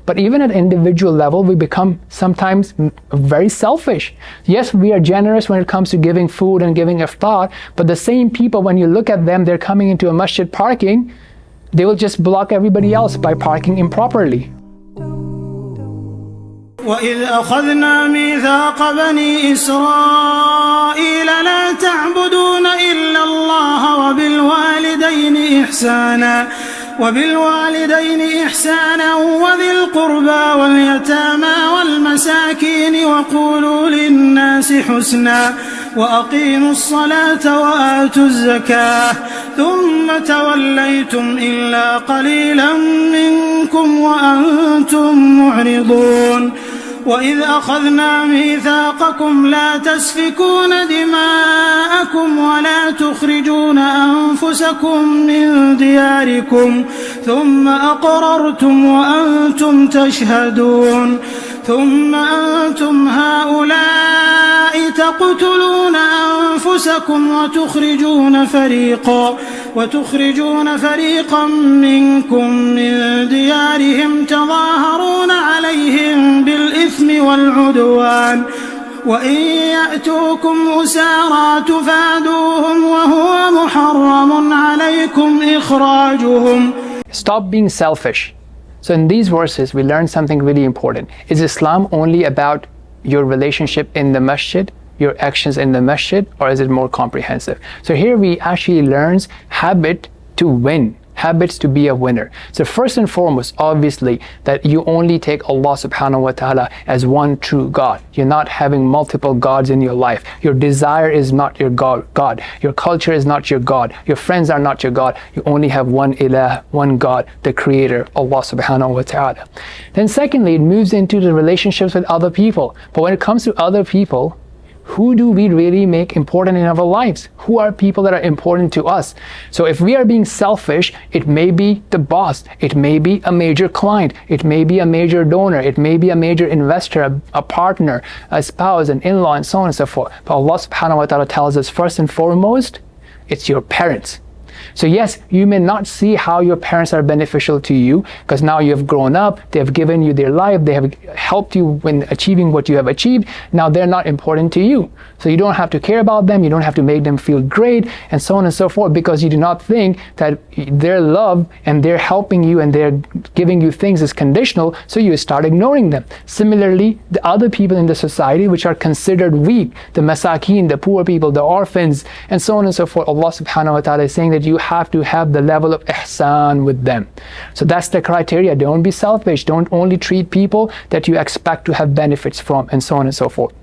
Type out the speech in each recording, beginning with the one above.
But even at individual level, we become sometimes very selfish. Yes, we are generous when it comes to giving food and giving iftar, but the same people, when you look at them, they're coming into a masjid parking, they will just block everybody else by parking improperly. وَإِذْ أَخَذْنَا مِيثَاقَ بَنِي إِسْرَائِيلَ لَا تَعْبُدُونَ إِلَّا اللَّهَ وَبِالْوَالِدَيْنِ إِحْسَانًا وَذِي الْقُرْبَى وَالْيَتَامَى وَالْمَسَاكِينِ وَقُولُوا لِلنَّاسِ حُسْنًا وَأَقِيمُوا الصَّلَاةَ وَآتُوا الزَّكَاةَ ثُمَّ تَوَلَّيْتُمْ إِلَّا قَلِيلًا مِّنكُمْ وَأَنتُمْ مُعْرِضُونَ وَإِذْ أَخَذْنَا مِيثَاقَكُمْ لَا تَسْفِكُونَ دِمَاءَكُمْ وَلَا تُخْرِجُونَ أَنفُسَكُم مِّن دِيَارِكُمْ ثُمَّ أَقْرَرْتُمْ وَأَنتُمْ تَشْهَدُونَ ثُمَّ أَنتُمْ هَؤُلَاءِ تَقْتُلُونَ أَنفُسَكُمْ وتخرجون فريقا منكم من ديارهم تظاهرون عليهم بالإثم والعدوان وإن يأتوكم أسارى تفادوهم وهو محرم عليكم إخراجهم. Stop being selfish. So in these verses, we learn something really important. Is Islam only about your relationship in the masjid, your actions in the masjid, or is it more comprehensive? So here we actually learn habit to win, habits to be a winner. So first and foremost, obviously, that you only take Allah subhanahu wa ta'ala as one true God. You're not having multiple gods in your life. Your desire is not your God. Your culture is not your God. Your friends are not your God. You only have one ilah, one God, the creator, Allah subhanahu wa ta'ala. Then secondly, it moves into the relationships with other people. But when it comes to other people, who do we really make important in our lives? Who are people that are important to us? So if we are being selfish, it may be the boss, it may be a major client, it may be a major donor, it may be a major investor, a partner, a spouse, an in-law, and so on and so forth. But Allah subhanahu wa ta'ala tells us first and foremost, it's your parents. So yes, you may not see how your parents are beneficial to you because now you have grown up, they have given you their life, they have helped you in achieving what you have achieved. Now they're not important to you. So you don't have to care about them, you don't have to make them feel great, and so on and so forth, because you do not think that their love and they're helping you and they're giving you things is conditional, so you start ignoring them. Similarly, the other people in the society which are considered weak, the masakeen, the poor people, the orphans, and so on and so forth, Allah subhanahu wa ta'ala is saying that you have to have the level of ihsan with them. So that's the criteria. Don't be selfish. Don't only treat people that you expect to have benefits from, and so on and so forth.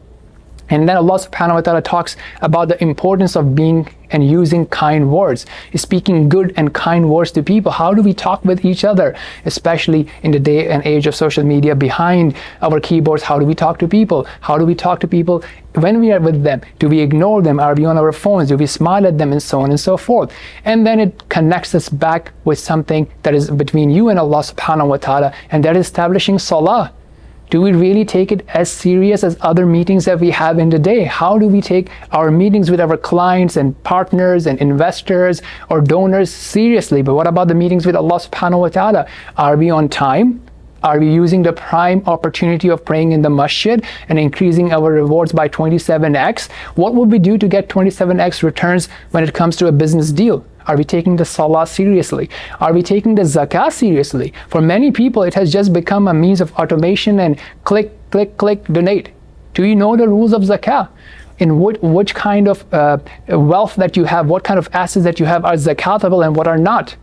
And then Allah subhanahu wa ta'ala talks about the importance of being and using kind words, speaking good and kind words to people. How do we talk with each other, especially in the day and age of social media behind our keyboards? How do we talk to people? How do we talk to people when we are with them? Do we ignore them? Are we on our phones? Do we smile at them? And so on and so forth. And then it connects us back with something that is between you and Allah subhanahu wa ta'ala, and that is establishing salah. Do we really take it as serious as other meetings that we have in the day? How do we take our meetings with our clients and partners and investors or donors seriously? But what about the meetings with Allah subhanahu wa ta'ala? Are we on time? Are we using the prime opportunity of praying in the masjid and increasing our rewards by 27x? What would we do to get 27x returns when it comes to a business deal? Are we taking the salah seriously? Are we taking the zakah seriously? For many people, it has just become a means of automation and click, click, click, donate. Do you know the rules of zakah? In which kind of wealth that you have, what kind of assets that you have are zakatable and what are not?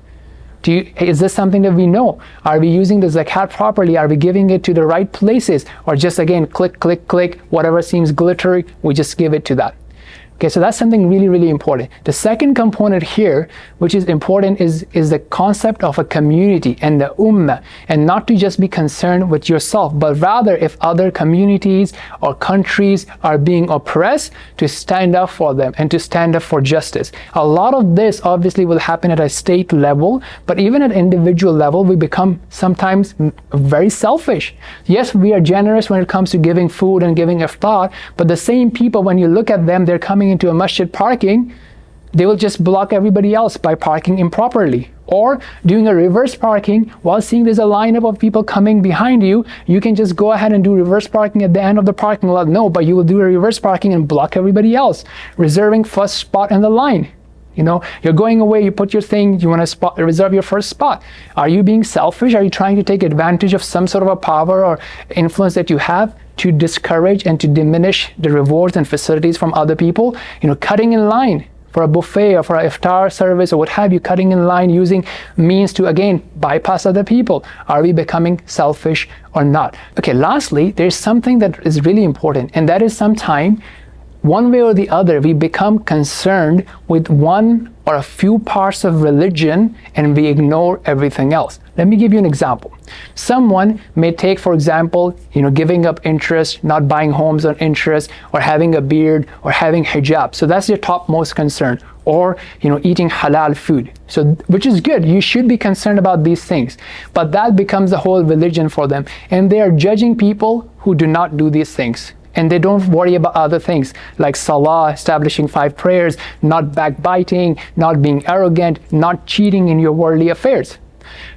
Is this something that we know? Are we using the zakat properly? Are we giving it to the right places? Or just again, click, click, click, whatever seems glittery, we just give it to that. Okay, so that's something really, really important. The second component here, which is important, is the concept of a community and the ummah, and not to just be concerned with yourself, but rather if other communities or countries are being oppressed, to stand up for them and to stand up for justice. A lot of this obviously will happen at a state level, but even at individual level, we become sometimes very selfish. Yes, we are generous when it comes to giving food and giving iftar, but the same people, when you look at them, they're coming into a masjid parking, They will just block everybody else by parking improperly. Or doing a reverse parking while seeing there's a lineup of people coming behind you, you can just go ahead and do reverse parking at the end of the parking lot. No, but you will do a reverse parking and block everybody else, reserving first spot in the line. You know, you're going away, you put your thing, you want to reserve your first spot. Are you being selfish? Are you trying to take advantage of some sort of a power or influence that you have to discourage and to diminish the rewards and facilities from other people? You know, cutting in line for a buffet or for an iftar service or what have you, cutting in line using means to, again, bypass other people. Are we becoming selfish or not? Okay, lastly, there's something that is really important, and that is sometimes, one way or the other, we become concerned with one or a few parts of religion and we ignore everything else. Let me give you an example. Someone may take, for example, giving up interest, not buying homes on interest, or having a beard, or having hijab. So that's your topmost concern. Or, eating halal food. So, which is good. You should be concerned about these things. But that becomes the whole religion for them. And they are judging people who do not do these things. And they don't worry about other things like salah, establishing 5 prayers, not backbiting, not being arrogant, not cheating in your worldly affairs.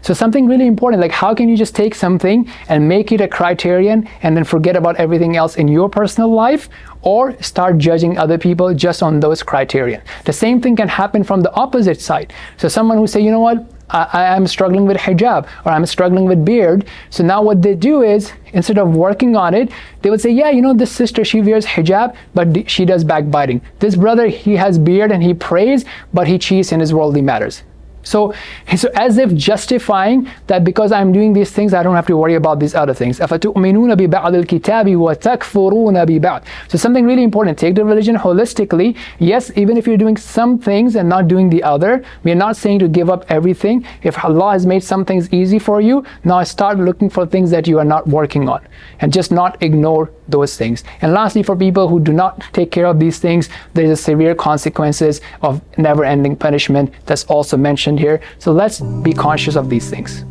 So something really important, like how can you just take something and make it a criterion and then forget about everything else in your personal life, or start judging other people just on those criteria? The same thing can happen from the opposite side. So someone who say, you know what, I am struggling with hijab, or I'm struggling with beard. So now what they do is, instead of working on it, they would say, yeah, this sister, she wears hijab, but she does backbiting. This brother, he has beard and he prays, but he cheats in his worldly matters. So as if justifying that because I'm doing these things, I don't have to worry about these other things. أَفَتُؤْمِنُونَ بِبَعْضِ الْكِتَابِ وَتَكْفُرُونَ بِبَعْضِ. So something really important, take the religion holistically. Yes, even if you're doing some things and not doing the other, we're not saying to give up everything. If Allah has made some things easy for you, now start looking for things that you are not working on and just not ignore those things. And lastly, for people who do not take care of these things, there's a severe consequences of never-ending punishment that's also mentioned here. So let's be conscious of these things.